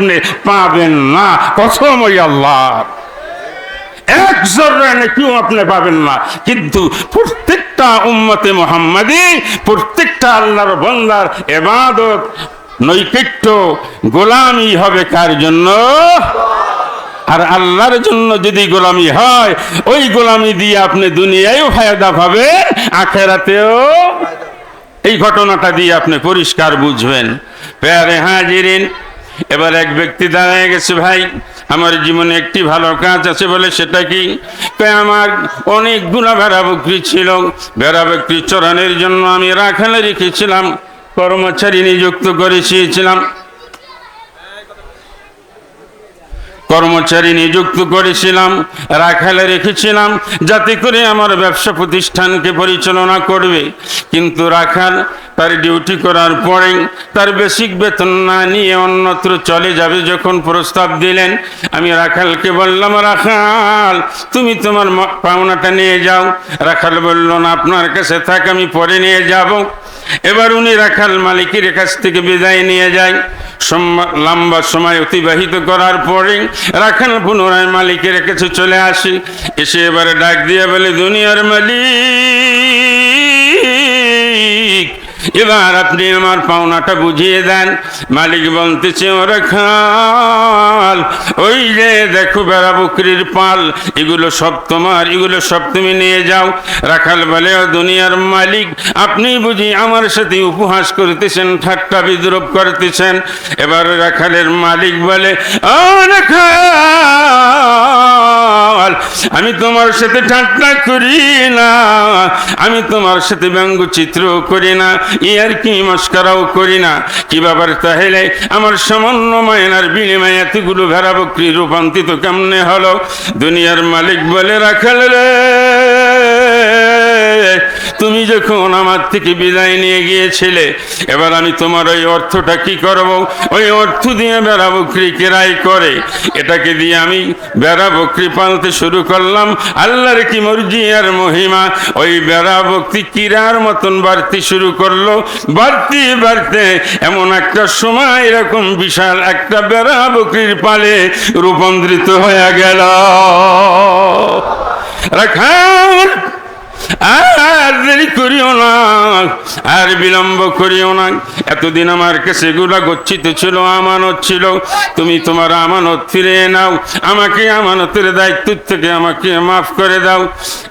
আপনি পাবেন না, কসম ওই আল্লাহ, এক জররা নেকিও আপনি পাবেন না। কিন্তু প্রত্যেকটা উম্মতে মুহাম্মাদি, প্রত্যেকটা আল্লাহর বান্দার ইবাদত, নৈকট্য, গোলামি হবে কার জন্য? আর আল্লাহর জন্য যদি গোলামি হয়, ওই গোলামি দিয়ে আপনি দুনিয়ায়ও ফায়দা পাবেন, আখিরাতেও। এই ঘটনাটা দিয়ে আপনি পরিষ্কার বুঝবেন। প্যারে হাজিরিন, এবার এক ব্যক্তি দাঁড়ায় গেছে, ভাই আমার জীবনে একটি ভালো কাজ আছে। বলে সেটা কি? আমার অনেকগুলো ভেড়া বকরি ছিল, ভেড়া বকরি চড়ানোর জন্য আমি রাখালে রেখেছিলাম, কর্মচারী নিযুক্ত করেছিলাম, রাখালে রেখেছিলাম যাতে করে আমার ব্যবসা প্রতিষ্ঠানকে পরিচালনা করবে। কিন্তু রাখাল তার ডিউটি করার পরে তার বেসিক বেতন না নিয়ে অন্যত্র চলে যাবে যখন প্রস্তাব দিলেন, আমি রাখালকে বললাম, রাখাল তুমি তোমার পাওনাটা নিয়ে যাও। রাখাল বলল, না আপনার কাছে থাক, আমি পরে নিয়ে যাব। এবার উনি রাখাল মালিকের কাছ থেকে বিদায় নিয়ে যায়। লম্বা সময় অতিবাহিত করার পরে রাখাল পুনরায় মালিকের কাছে চলে আসি। এসে এবারে ডাক দিয়ে বলে, দুনিয়ার মালিক, এবার আপনি আমার পাওনাটা বুঝিয়ে দেন। মালিক বলতেছে, ও রাখাল, ওই যে দেখো ভেড়া বকরির পাল, এগুলো সব তোমার, এগুলো সব তুমি নিয়ে যাও। রাখাল বলে, ও দুনিয়ার মালিক, আপনি বুঝি আমার সাথে উপহাস করতেছেন, ঠাট্টা বিদ্রুপ করতেছেন। এবার রাখালের মালিক বলে, ও রাখাল, আমি তোমার সাথে ঠাট্টা করি না, আমি তোমার সাথে ব্যঙ্গচিত্র করি না, ইয়ার কি মস্করাও করি না। কি ব্যাপার তাহলে? আমার সামান্য মায়নার বিনিময়ে এতগুলো ভেড়া বকরি রূপান্তরিত কেমনে হলো? দুনিয়ার মালিক বলে, রাখাল রে, তুমি যখন আমার থেকে বিদায় নিয়ে গিয়েছিলে, এবার আমি তোমার ওই অর্থটা কি করব? ওই অর্থ দিয়ে ভেড়া বকরি কেরাই করে, এটাকে দিয়ে আমি ভেড়া বকরি পালতে শুরু করলাম। আল্লাহর কি মর্জি আর মহিমা, ওই ভেড়া বকরি কিরার মতন বাড়তে শুরু করলো। বাড়তে বাড়তে এমন একটা সময় এরকম বিশাল একটা ভেড়া বকরির পালে রূপান্তরিত হয়ে গেল। রাখাল, আর দেরি করিও না, আর বিলম্ব করিও না। এতদিন আমার কাছে এগুলা গচ্ছিত ছিল, আমানত ছিল, তুমি তোমার আমানত ফিরিয়ে নাও, আমাকে আমানতের দায়িত্ব থেকে আমাকে মাফ করে দাও।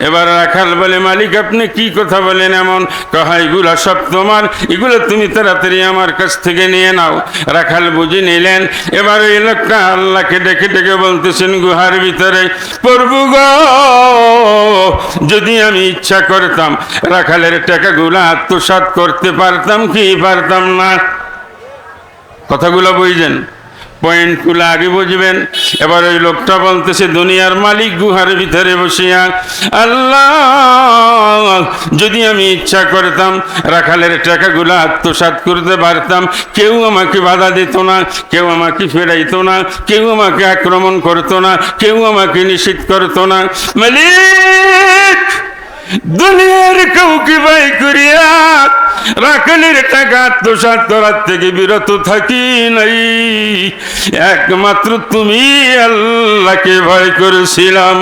এবার রাখাল বলে, মালিক আপনি কি কথা বলেন এমন? কহা, এগুলা সব তোমার, এগুলো তুমি তাড়াতাড়ি আমার কাছ থেকে নিয়ে নাও। রাখাল বুঝে নিলেন। এবার এই লোকটা আল্লাহকে ডেকে ডেকে বলতেছেন গুহার ভিতরে, প্রভু গো, যদি আমি ইচ্ছা করতাম রাখালের টাকাগুলো আত্মসাৎ করতে পারতাম কি পারতাম না? কথাগুলো বুঝলেন? পয়েন্টগুলো আগে বুঝবেন। এবার ওই লোকটা বলতেছে, দুনিয়ার মালিক গুহার ভিতরে বসিয়া, আল্লাহ যদি আমি ইচ্ছা করতাম রাখালের টাকাগুলো আত্মসাৎ করতে পারতাম, কেউ আমাকে বাধা দিত না, কেউ আমাকে ফেরাইতো না, কেউ আমাকে আক্রমণ করতো না, কেউ আমাকে নিষেধ করতো না। মালিক, দুনিয়ার কাউকে ভয় করিয়া রাখালের টাকা আত্মসাৎ করার থেকে বিরত থাকি নাই, একমাত্র তুমি আল্লাহকে ভয় করেছিলাম।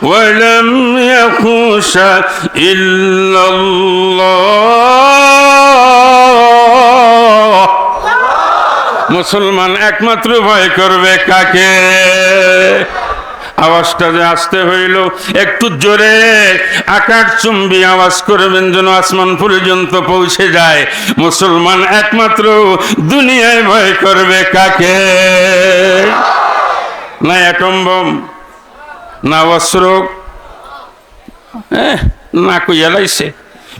ওয়ালাম ইয়াখশা ইল্লাল্লাহ। মুসলমান একমাত্র ভয় করবে কাকে? আওয়াজটা যে আসতে হইল একটু জোরে, আকাশচুম্বী আওয়াজ করবেন যেন আসমান পর্যন্ত পৌঁছে যায়। মুসলমান একমাত্র দুনিয়ায় ভয় করবে কাকে? না অ্যাটম বোম, না অস্ত্র, না কইয়া লাইছে।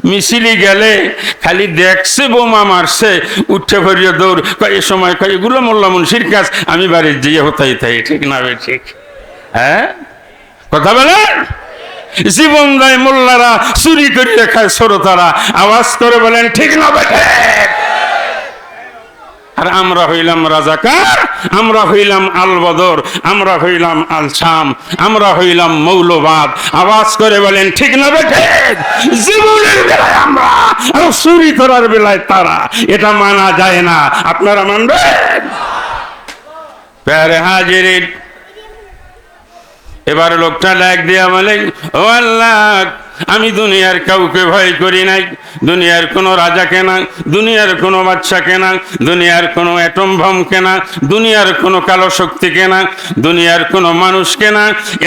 মিছিলি গেলে খালি দেখছে বোমা মারছে, উঠে পড়িয়া দৌড়। এ সময় কয় এগুলো মোল্লা মুন্সির কাজ, আমি বাড়ির যেয়ে হতাই তাই। ঠিক না বে? ঠিক, হ্যাঁ কথা বলেন? জীবন দেয় মোল্লারা, চুরি করিয়া খায় শ্রোতারা। আওয়াজ করে বলেন ঠিক না বেঠে? আর আমরা হইলাম রাজাকার, আমরা হইলাম আল বদর, আমরা হইলাম আল শাম, আমরা হইলাম মৌলবাদ। আওয়াজ করে বলেন ঠিক না বেঠে? জীবনের বেলায় আমরা, আর চুরি করার বেলায় তারা। এটা মানা যায় না। আপনারা মানবেন? প্যারে হাজিরিন, এবার লোকটা ডাক দিয়া বলে, ও আল্লাহ, আমি দুনিয়ার কাউকে ভয় করি নাই, দুনিয়ার কোনো রাজাকে না, দুনিয়ার কোনো বাচ্চাকে না, দুনিয়ার কোনো অ্যাটম বমকে না, দুনিয়ার কোনো কালো শক্তিকে না, দুনিয়ার কোনো মানুষকে না,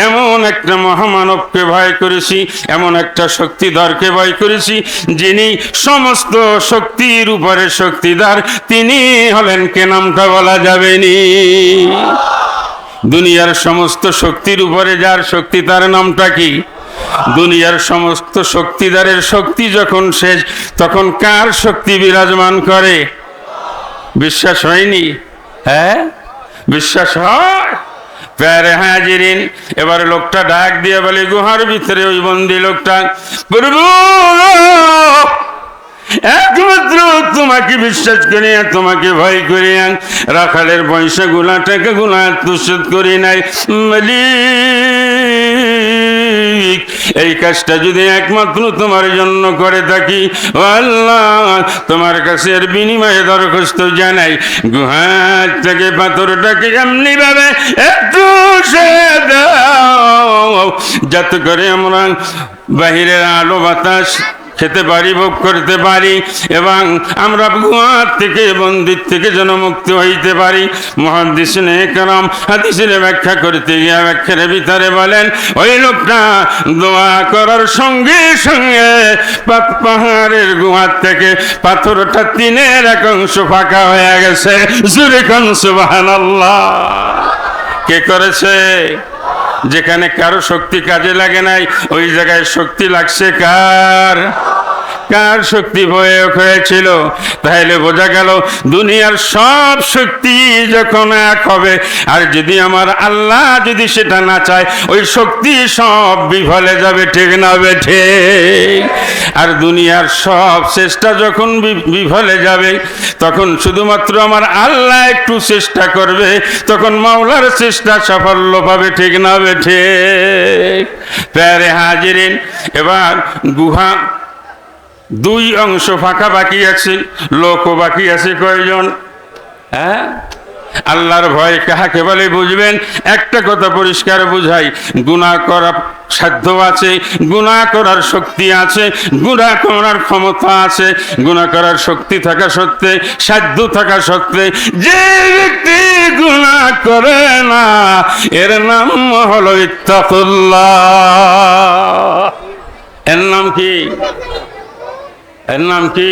এমন একটা মহামানবকে ভয় করেছি, এমন একটা শক্তিধরকে ভয় করেছি, যিনি সমস্ত শক্তির উপরে শক্তিধর, তিনি হলেন কে, নামটা বলা যাবে নি। দুনিয়ার সমস্ত শক্তির উপরে যার শক্তি, তার নামটা কি? দুনিয়ার সমস্ত শক্তিদারের শক্তি যখন শেষ, তখন কার শক্তি বিরাজমান করে? বিশ্বাস হয়নি? হ্যাঁ, বিশ্বাস হয়? প্যারে হাজিরিন, এবার লোকটা ডাক দিয়ে বলে, গুহার ভিতরে ওই বন্দি লোকটা, প্রভু, একমাত্র তোমাকে বিশ্বাস করিয়া, তোমাকে ভয় করিয়া রাখালের পয়সা গুলা, টাকা গুলা আত্মসাৎ করি নাই মালিক। এই কাজটা যদি একমাত্র তোমার জন্য করে থাকি, ও আল্লাহ, তোমার কাছে এর বিনিময়ে দরখাস্ত জানাই, গুহার থেকে পাথরটাকে এমনি ভাবে একটু দাও যাতে করে আমরা বাহিরের আলো বাতাস খেতে পারি, ভোগ করতে পারি, এবং আমরা গুহার থেকে, বন্দির থেকে যেন মুক্ত হইতে পারি। মুহাদ্দিসিনে কেরাম হাদিসের ব্যাখ্যা করতে গিয়ে ব্যাখ্যার ভিতরে বলেন, ওই লোকটা দোয়া করার সঙ্গে সঙ্গে পাহাড়ের গুহার থেকে পাথরটা 1/3 ফাঁকা হয়ে গেছে। জোরে কোন সুবহানাল্লাহ। কে করেছে? যেখানে কারো শক্তি কাজে লাগে নাই, ওই জায়গায় শক্তি লাগছে কার? কার শক্তি প্রয়োগ হয়েছিল? তাহলে বোঝা গেল, দুনিয়ার সব শক্তি যখন এক হবে, আর যদি আমার আল্লাহ যদি সেটা না চায়, ওই শক্তি সব বিফলে যাবে, ঠিক না বেঠে? আর দুনিয়ার সব চেষ্টা যখন বিফলে যাবে, তখন শুধুমাত্র আমার আল্লাহ একটু চেষ্টা করবে, তখন মাওলার চেষ্টা সাফল্য পাবে, ঠিক না বেঠে? প্যারে হাজিরিন, এবার গুহা 2 অংশ ফাঁকা বাকি আছে, লোকও বাকি আছে কয়জন? হ্যাঁ, আল্লাহর ভয় কাহাকে বলে বুঝবেন? একটা কথা পরিষ্কার বুঝাই, গুনাহ করা সাধ্য আছে, গুনাহ করার শক্তি আছে, গুনাহ করার ক্ষমতা আছে, গুনাহ করার শক্তি থাকা সত্ত্বে, সাধ্য থাকা সত্ত্বে যে ব্যক্তি গুনাহ করে না, এর নাম হলো ইত্তাকুল্লাহ। এর নাম কি? এর নাম কি?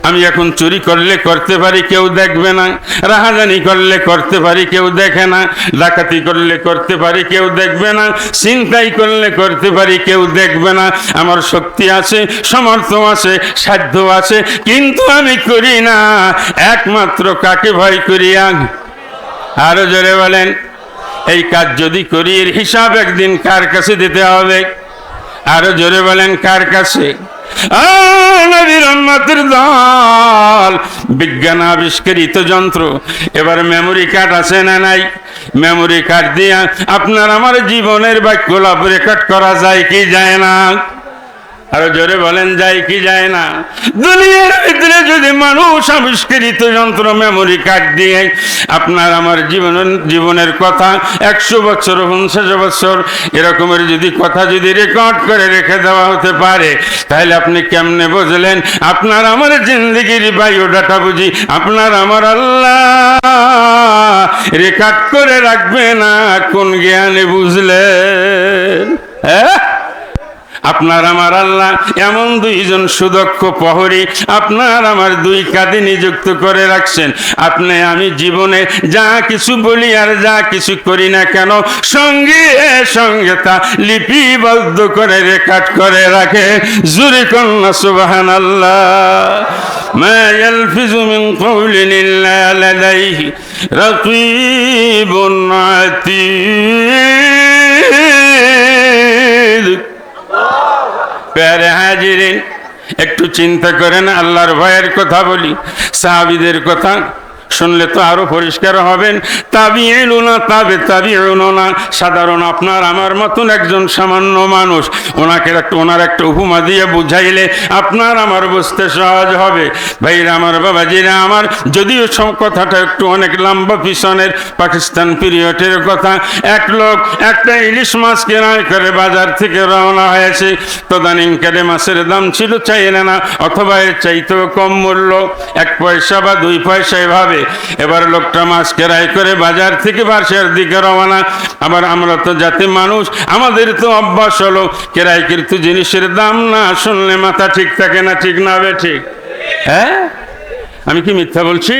আমি এখন চুরি করলে করতে পারি, কেউ দেখবে না। রাহাজানি করলে করতে পারি, কেউ দেখে না। ডাকাতি করলে করতে পারি, কেউ দেখবে না। ছিনতাই করলে করতে পারি, কেউ দেখবে না। আমার শক্তি আছে, সামর্থ্য আছে, সাধ্য আছে, কিন্তু আমি করি না। একমাত্র কাকে ভয় করি? আরো জোরে বলেন। এই কাজ যদি করি, এর হিসাব একদিন কার কাছে দিতে হবে? আরো জোরে বলেন, কার কাছে? নবীর উম্মতের দল, বিজ্ঞান আবিষ্কৃত যন্ত্র। এবার মেমোরি কার্ড আছে না নাই? মেমোরি কার্ড দিয়ে আপনার আমার জীবনের বাক্যলাপ রেকর্ড করা যায় কি যায় না? আরো জোরে বলেন, যায় কি যায় না? দুনিয়ার ভিতরে যদি মানুষ আবিষ্কৃত যন্ত্র মেমোরি কার্ড দিয়ে আপনার আমার জীবনের কথা 100 বছর 50 বছর এরকমের যদি কথা যদি রেকর্ড করে রেখে দেওয়া হতে পারে, তাহলে আপনি কেমনে বুঝলেন আপনার আমার জিন্দেগির বায়োডাটা বুঝি আপনার আমার আল্লাহ রেকর্ড করে রাখবে না? কোন জ্ঞানে বুঝলেন? হ্যাঁ, আপনার আমার আল্লাহ এমন 2 জন সুদক্ষ প্রহরী আপনার আমার 2 কাঁধে নিযুক্ত করে রাখছেন। আপনি আমি জীবনে যা কিছু বলি আর যা কিছু করি না কেন, সঙ্গে সঙ্গে তা লিপিবদ্ধ করে রেকর্ড করে রাখে। জোরে কন্না সুবহানাল্লাহ। মা ইয়ালফিজু মিন কওলিন ইল্লা লাদাইহি রাকীবুন আতীদ। প্যারে হাজিরিন, একটু চিন্তা করেন, আল্লাহর ভয়ের কথা বলি, সাহাবীদের কথা শুনলে তো আরো পরিষ্কার হবেন। তাবিঈনুনা তাবিঈনুনা, সাধারণ আপনার আমার মতন একজন সামান্য মানুষ, ওনার একটা উপমা দিয়ে বুঝাইলে আপনার আমার বুঝতে সহজ হবে। ভাইরা আমার, বাবাজিরা আমার, যদিও সব কথাটা একটু অনেক লম্বা পিছনের, পাকিস্তান পিরিয়ডের কথা। এক লোক একটা ইলিশ মাছ কেনাই করে বাজার থেকে রওনা হয়েছে। তদানীংকালে মাছের দাম ছিল 4 আনা অথবা এর চাইতেও কম মূল্য, 1 পয়সা বা 2 পয়সা এভাবে। এবার লোকটা মাছ কেনাই করে বাজার থেকে বাসার দিকে রওনা। আবার আমরা তো জাতি মানুষ, আমাদের তো অভ্যাস হলো কেরাইকৃত জিনিসের দাম না শুনলে মাথা ঠিক থাকে না, ঠিক না বে ঠিক? হ্যাঁ, আমি কি মিথ্যা বলছি?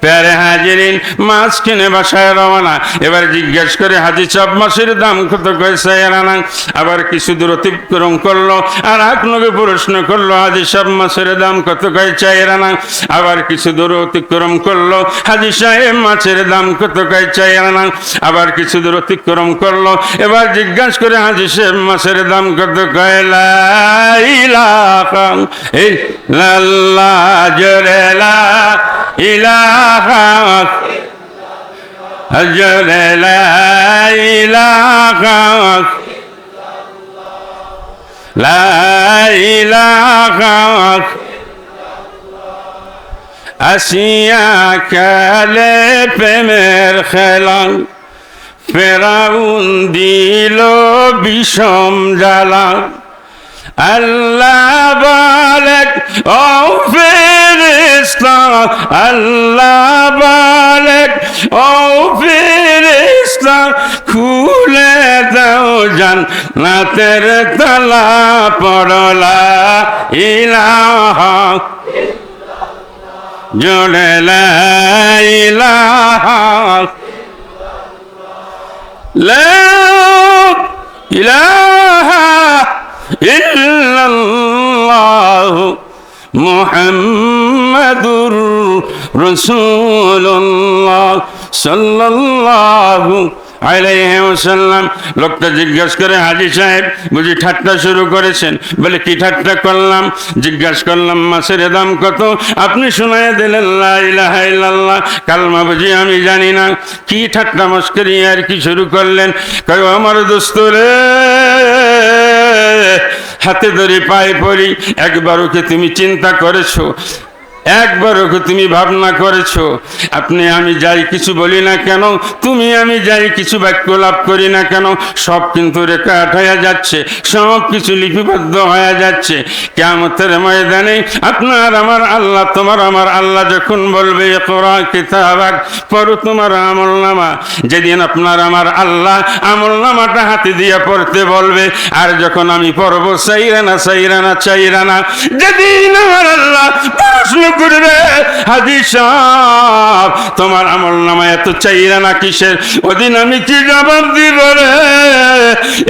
প্যারে হাজিরিন, মাছ কিনে বাসায় রওনা। এবার জিজ্ঞেস করে হাজি সাহেব মাছের দাম কত কইছে না? আবার কিছু দূর অতিক্রম করলো, আর এক লোকে প্রশ্ন করলো হাজি সাহেব মাছের দাম কত কইছে না? আবার কিছু দূর অতিক্রম করলো, হাজি সাহেব মাছের দাম কত কইছে না? আবার কিছু দূর অতিক্রম করলো, এবার জিজ্ঞেস করে হাজি সাহেব মাছের দাম কত কয়? লা ইলাহা ইল্লাল্লাহ, জোরে লা ইলাহা জোরে লা ইলাহা লা ইলাহা। আসিয়া কালে প্রেমের খেলা, ফেরাউন দিল বিষম জ্বালা। আল্লাহ বালেক ও ফেরেশতা, আল্লাহ বালেক ও ফেরেশতা, খুলে দাও জান্নাতের তালা, পড়লা ইলাহা জোরে লা ইলাহা লা ইলাহা ইল্লাল্লাহ মুহাম্মাদুর রাসূলুল্লাহ সাল্লাল্লাহু আলাইহি ওয়াসাল্লাম। লোকটা জিজ্ঞাসা করে হাজী সাহেব বুঝি ঠাট্টা শুরু করেছেন? বলে কি ঠাট্টা করলাম? জিজ্ঞাসা করলাম মাছের দাম কত? আপনি শোনায় দিলেন লা ইলাহা ইল্লাল্লাহ, কালমা বুঝি আমি জানি না। কি ঠাট্টা মস্করি আর কি শুরু করলেন? কয় আমার দোস্ত রে, হাতে ধরে পায়ে পড়ি, একবারও কি তুমি চিন্তা করেছো? একবারও কি তুমি ভাবনা করেছো? আপনি আমি যাই কিছু বলি না কেন, তুমি আমি যাই কিছু বাক্য লাভ করি না কেন, সব কিন্তু রেকর্ড হয়ে যাচ্ছে, সব কিছু লিপিবদ্ধ হয়ে যাচ্ছে। কিয়ামতের ময়দানে আপনার আমার আল্লাহ, তোমার আমার আল্লাহ যখন বলবে ইকরা কিতাবাক, পড়ো তোমার আমলনামা, যেদিন আপনার আমার আল্লাহ আমলনামাটা হাতে দিয়ে পড়তে বলবে, আর যখন আমি পড়বো চাইরানা চাইরানা চাইরানা, যেদিন আমার আল্লাহ প্রশ্ন করবে হাজী সাহেব তোমার আমলনামা এত চাইরানা কিসের, ওদিন আমি কি জবাব দিব রে?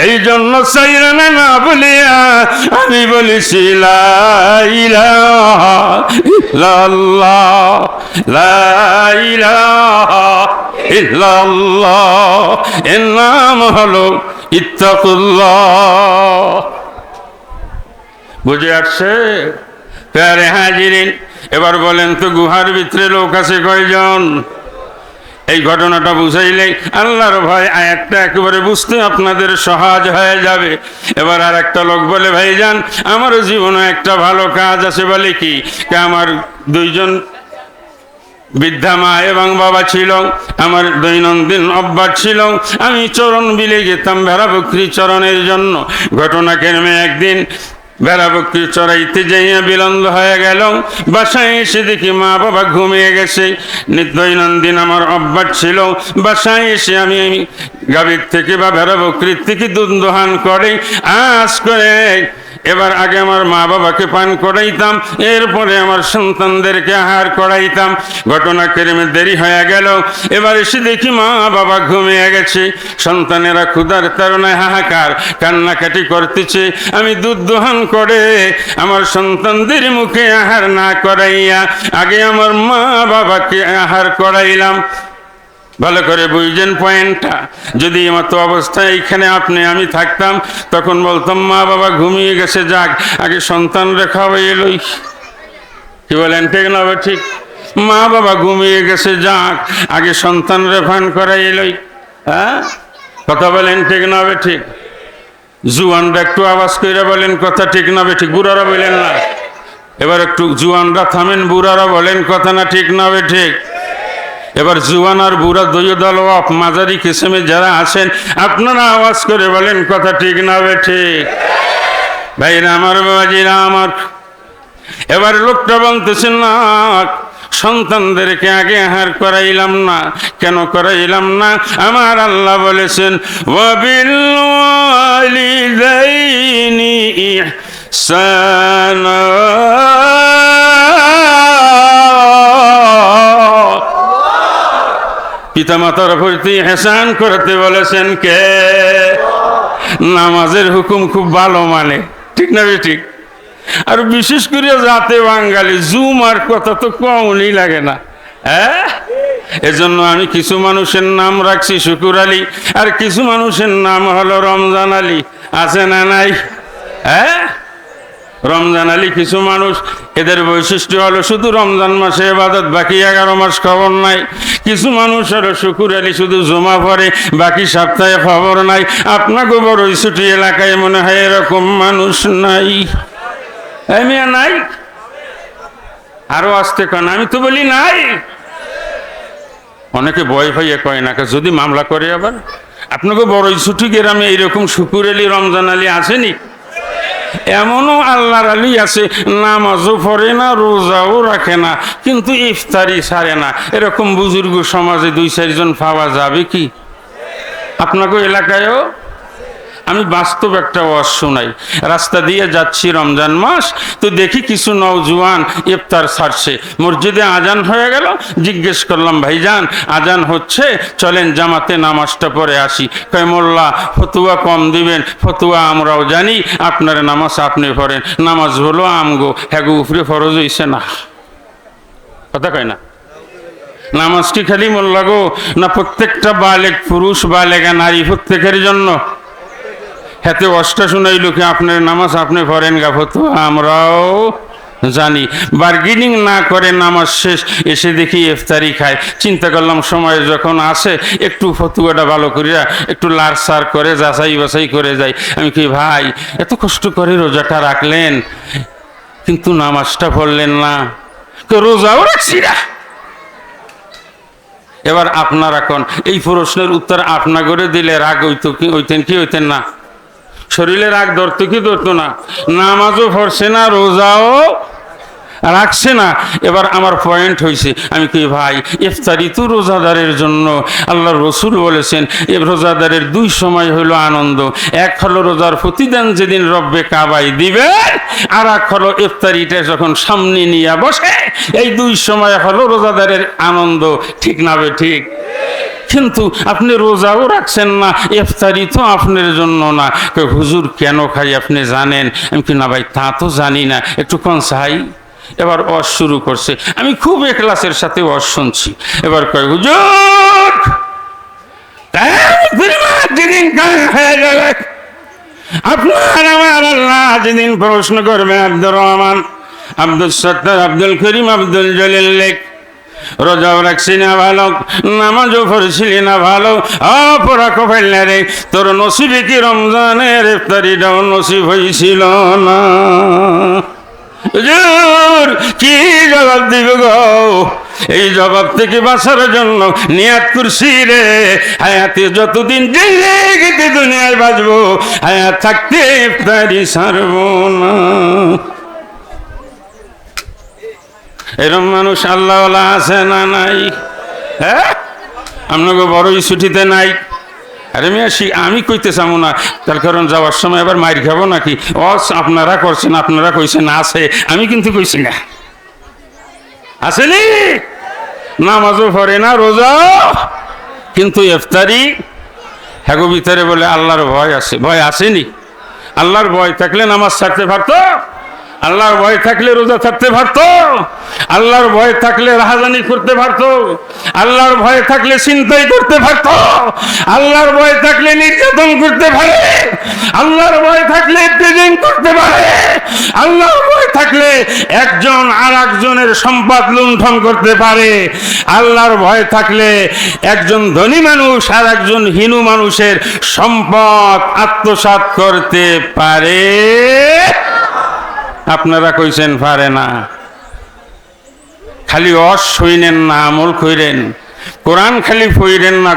এই জন্য চাইরানা না বলিয়া আমি বলেছি লা ইলাহা ইল্লাল্লাহ, লা ইলাহা ইল্লাল্লাহ, এর নাম হলো ইত্তাকুল্লাহ। বুঝে আসছে? প্যারে হাজিরিন, এবার বলেন তো গুহার ভিতরে লোক আছে কয়জন? এই ঘটনাটা বুঝাইলেই আল্লাহর ভয় আয়াতটা একেবারে বুঝতে আপনাদের সহজ হয়ে যাবে। এবার আর একটা লোক বলে ভাইজান আমার জীবনে একটা ভালো কাজ আছে। বলে কি? আমার 2জন বৃদ্ধা মা এবং বাবা ছিল, আমার দৈনন্দিন অভ্যাস ছিল আমি চরণ বিলে যেতাম ভেড়া বকরি চরণের জন্য। ঘটনাক্রমে একদিন ভেড়া বকরি চড়াইতে যাইয়া বিলম্ব হয়ে গেল, বাসায় এসে দেখি মা বাবা ঘুমিয়ে গেছে। দৈনন্দিন আমার অভ্যাস ছিল বাসায় এসে আমি গাভীর থেকে বা ভেড়া বকরির থেকে দুধ দোহান করে আজ করে এবার আগে আমার মা বাবাকে পান করাইতাম, এরপরে আমার সন্তানদেরকে আহার করাইতাম। ঘটনাক্রমে দেরি হয়ে গেল, এবার এসে দেখি মা বাবা ঘুমিয়ে গেছে, সন্তানেরা ক্ষুধার তাড়নায় হাহাকার কান্নাকাটি করতেছে। আমি দুধ দোহান করে আমার সন্তানদের মুখে আহার না করাইয়া আগে আমার মা বাবাকে আহার করাইলাম। ভালো করে বুঝছেন পয়েন্টটা? যদি মতো অবস্থায় এইখানে আপনি আমি থাকতাম তখন বলতাম মা বাবা ঘুমিয়ে গেছে, যাক আগে সন্তান রেখা হয়ে এলোই। কি বলেন? ঠিক না? ঠিক। মা বাবা ঘুমিয়ে গেছে, যাক আগে সন্তানরে ফান করাই এলই। হ্যাঁ, কথা বলেন ঠিক না বে ঠিক? জুয়ানরা একটু আওয়াজ করে বলেন কথা ঠিক না বে ঠিক? বুড়ারা বলেন না, এবার একটু জুয়ানরা থামেন, বুড়ারা বলেন কথা না ঠিক না বে ঠিক? এবার জুয়ান আর বুড়া দুই দল অফ মাঝারি কিসেমে যারা আছেন আপনারা আওয়াজ করে বলেন কথা ঠিক না বে ঠিক? ভাইরা আমার, বাবাজিরা আমার, এবার লোকটা বলতেছেন না সন্তানদেরকে আগে আহার করাইলাম না। কেন করাইলাম না? আমার আল্লাহ বলেছেন ওয়াবিল ওয়ালিদাইনি ইহসানা, পিতামাতার প্রতি ইহসান করতে বলেছেন কে? নামাজের হুকুম খুব ভালো মানে, ঠিক না ঠিক? আর বিশেষ করে জাতে বাঙালি জুমার কথা তো কমই লাগে না। হ্যাঁ, এজন্য আমি কিছু মানুষের নাম রাখছি শুকুর আলী, আর কিছু মানুষের নাম হলো রমজান আলী। আছে না নাই? হ্যাঁ, রমজান আলী কিছু মানুষ, এদের বৈশিষ্ট্য হলো শুধু রমজান মাসে ইবাদত, বাকি 11 মাস খবর নাই। কিছু মানুষ হলো শুকুর আলী, শুধু জমা পড়ে, বাকি সপ্তাহে খবর নাই। আপনাকে বড় ছুটি এলাকায় মনে হয় এরকম মানুষ নাই? নাই? আরো আসতে কন, আমি তো বলি নাই। অনেকে ভয় ভাইয়ে কয় না, যদি মামলা করে আবার। আপনাকে বড় ছুটি গ্রামে এইরকম শুকুর আলী রমজান আলী আসেনি? এমনও আল্লাহর আলী আছে, নামাজও পড়ে না, রোজাও রাখে না, কিন্তু ইফতারি ছাড়ে না। এরকম বুজুর্গ সমাজে 2-4 জন পাওয়া যাবে কি আপনাকে এলাকায়ও? আমি বাস্তব একটা ওয়াজ শোনাই। রাস্তা দিয়ে যাচ্ছি রমজান মাস, তো দেখি কিছু নওজোয়ান ইফতার ছাড়ছে। মসজিদে আজান হয়ে গেল, জিজ্ঞেস করলাম ভাইজান আজান হচ্ছে, চলেন জামাতে নামাজটা পড়ে আসি। কয় মোল্লা ফতুয়া কম দিবেন, ফতুয়া আমরাও জানি, আপনার নামাজ আপনি পড়েন। নামাজ হলো আমগো, হ্যাগো উপরে ফরজ হইছে না? কথা কয় না? নামাজ কি খালি মোল্লা গো, না প্রত্যেকটা বালেগ পুরুষ বালেগা নারী প্রত্যেকের জন্য? হাতে অষ্টা শুনাইল কি আপনার নামাজ আপনি পড়েন গা, ফতুয়া আমরাও জানি। বার্গেনিং না করে নামাজ শেষ এসে দেখি ইফতারি খায়। চিন্তা করলাম সময় যখন আসে একটু ফতুয়াটা ভালো করিয়া একটু লাড়সার করে যাচাই বাছাই করে যাই। আমি কি ভাই এত কষ্ট করে রোজাটা রাখলেন কিন্তু নামাজটা পড়লেন না? রোজাও রাখছি না। এবার আপনারা কোন এই প্রশ্নের উত্তর আপনা করে দিলে রাগ হইতো কি হইতেন কি হইতেন না? শরীরে রাগ ধরতো কি ধরতো না? নামাজও পড়ছে না, রোজাও রাখছে না। এবার আমার পয়েন্ট হয়েছে, আমি কি ভাই ইফতারি তো রোজাদারের জন্য। আল্লাহর রসুল বলেছেন এ রোজাদারের 2 সময় হলো আনন্দ। এক হলো রোজার প্রতিদান যেদিন রব্বে কাবায় দিবে, আর এক হলো ইফতারিটা যখন সামনে নিয়ে বসে। এই 2 সময় হলো রোজাদারের আনন্দ, ঠিক না বে ঠিক? কিন্তু আপনি রোজাও রাখছেন না, ইফতারি তো আপনার জন্য না। হুজুর কেন খাই আপনি জানেন? আমি কি না ভাই তা তো জানি না, একটু কোন চাই। এবার ওয়াজ শুরু করছে, আমি খুব ইখলাসের সাথে ওয়াজ শুনছি। এবার কয় হুজুর আপনার আমার আল্লাহ যেদিন প্রশ্ন করবে আব্দুর রহমান, আব্দুল সত্তার, আব্দুল করিম, আব্দুল জলিল লেখ রোজাও রাখছি না ভালো, নামাজও পড়ছিলি না ভালো, অপরা কপাইল রে তোর নসিবে কি রমজানের ইফতারিটাও নসিব হয়েছিল না? কি জবাব দিব গো? এই জবাব থেকে বাঁচার জন্য নিয়াত করছি রে, হায়াতে যতদিন জিন্দেগিতে দুনিয়ায় বাঁচবো, হায়াত থাকতে ইফতারি ছাড়ব না। এরম মানুষ আল্লাহওয়ালা আছে না নাই? হ্যাঁ, আপনাকে বড়ই ছুটিতে নাই। আরে আমি কইতে চাবো না, তার কারণ যাওয়ার সময় আবার মাইর খাবো নাকি? আপনারা করছেন, আপনারা কইছেন আছে, আমি কিন্তু কইছি না। আসেনি নামাজও পড়ে না, রোজা কিন্তু ইফতারি হ্যাগো ভিতরে বলে আল্লাহর ভয় আছে। ভয় আসেনি? আল্লাহর ভয় থাকলে নামাজ ছাড়তে পারতো? আল্লাহর ভয় থাকলে রোজা থাকতে পারতো? আল্লাহর ভয় থাকলে রাহাজানি করতে পারতো? আল্লাহর ভয় থাকলে ছিনতাই করতে পারতো? আল্লাহর ভয় থাকলে নির্যাতন করতে পারে? আল্লাহর ভয় থাকলে ট্রেনিং করতে পারে? আল্লাহর ভয় থাকলে একজন আর একজনের সম্পদ লুণ্ঠন করতে পারে? আল্লাহর ভয় থাকলে একজন ধনী মানুষ আর একজন হীনু মানুষের সম্পদ আত্মসাৎ করতে পারে? আপনারা কইছেন পারে না। খালি অস হইনেন না, আমল কইরেন। কোরআন খালি পড়েন না,